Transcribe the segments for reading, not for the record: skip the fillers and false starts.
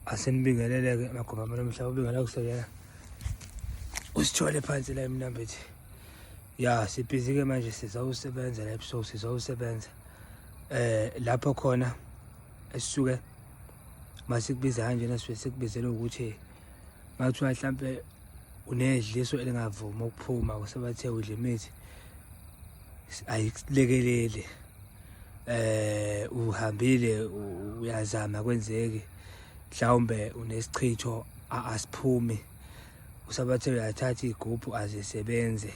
Asenibingelele-ke magoma nomhlaba ubingela kuseyena usithole phansi la eMnambithi. Ya sibhizi-ke manje sizawusebenza la ebusuku sizawusebenza lapho khona esisuke masikubiza kanjena sifike sikubizela ukuthi mathiwa mhlampe unedliso elingavuma ukuphuma usebathe udla imithi ayikulekelele uhambile uyazama kwenzeki mhlawumbe unesichitho asiphumi usabathe uyathatha igubhu azisebenze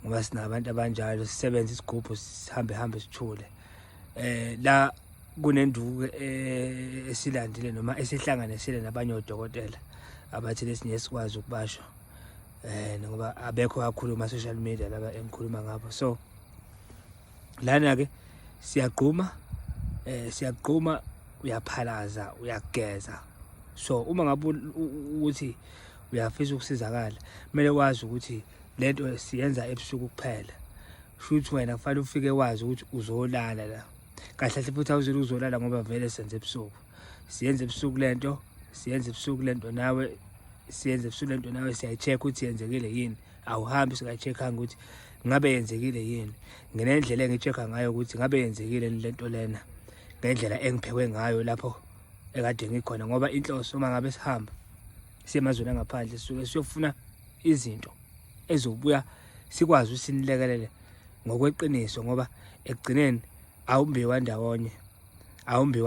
ngoba sinabantu abanjalo sisebenza isigubhu sihambe sithule la kunenduku esilandile noma esihlanganisile nabanye odokotela abathi lesinye sikwazi ukubasho ngoba abekho kakhulu kuma social media laba engikhuluma ngabo. So lana ke siyagquma uyaphalaza uyageza. So uma ngabe ukuthi uyafisa ukusizakala kumele wazi ukuthi lento siyenza ebusuku kuphela. Futhi wena kufanele ufike wazi ukuthi uzolala la kahle futhi awuzile uzolala ngoba vele senze ebusuku siyenze ebusuku lento nawe siyenze ebusuku lento nawe siyayicheck ukuthi yenzekile yini. Awuhambi sikacheckanga ukuthi ngabe yenzekile yini ngendlela engichecka ngayo ukuthi ngabe yenzekile lento lena ngendlela engiphekwe ngayo lapho ekade ngikhona ngoba inhloso uma ngabe sihamba semazweni angaphandle sisuke siyofuna izinto ezobuya sikwazi usinilekelele ngokweqiniso ngoba ekugcineni awumbiwa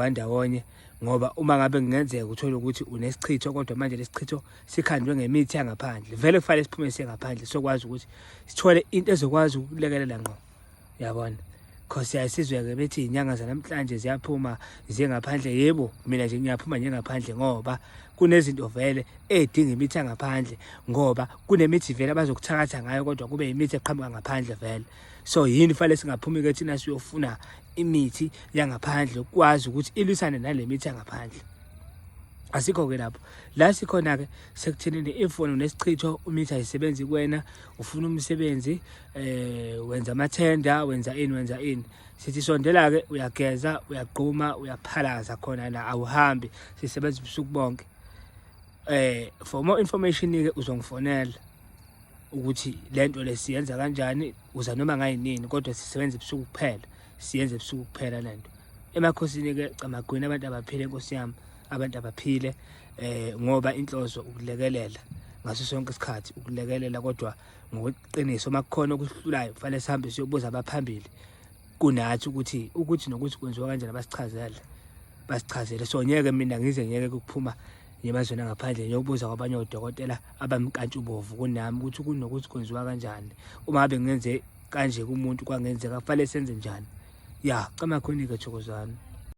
ndawonye ngoba uma ngabe kungenzeka uthola ukuthi unesichitho kodwa manje lesichitho sikhandwe ngemithi yangaphandle vele kufanele siphume sengaphandle sokwazi ukuthi sithole into ezokwazi ukulekelela ngqo yabona. Because siyasizwe-ke bethi inyanga zanamhlanje ziyaphuma zingaphandle. Yebo mina nje ngiyaphuma ngengaphandle ngoba kunezinto vele edinga imithi yangaphandle ngoba kunemithi vele abazokuthakatha ngayo kodwa kube imithi eqhamuka ngaphandle vele. So yini fanele singaphumi-ke thina siyofuna imithi yangaphandle ukwazi ukuthi ilwisane nale mithi yangaphandle. Asikho-ke lapho la sikhona-ke sekuthenini ifoni unesichitho imithi ayisebenzi kuwena ufuna umsebenzi wenza amathenda wenza ini sithi sondela-ke uyageza uyagquma uyaphalaza khona la awuhambi sisebenza ubusuku bonke. For more information-ke uzongifonela ukuthi lento lesiyenza kanjani uza noma ngayinini kodwa sisebenza ebusuku kuphela siyenze ebusuku kuphela lento. Emakhosini-ke camagwini abantu abaphile Nkosi yami abantu abaphile ngoba inhloso ukulekelela ngaso sonke isikhathi ukulekelela kodwa ngokweqiniso makukhona okuhlulayo kufanele sihambe siyobuza abaphambili kunathi ukuthi nokuthi kwenziwa kanjani basichazele. So ngeke mina ngeke ukuphuma emazweni angaphandle ngiyobuza kwabanye odokotela abamkantshubovu kunami ukuthi kunokuthi kwenziwa kanjani uma ngabe ngenze kanje kumuntu kwangenzeka kufanele senze njani. Ya camagwini-ke Thokozani.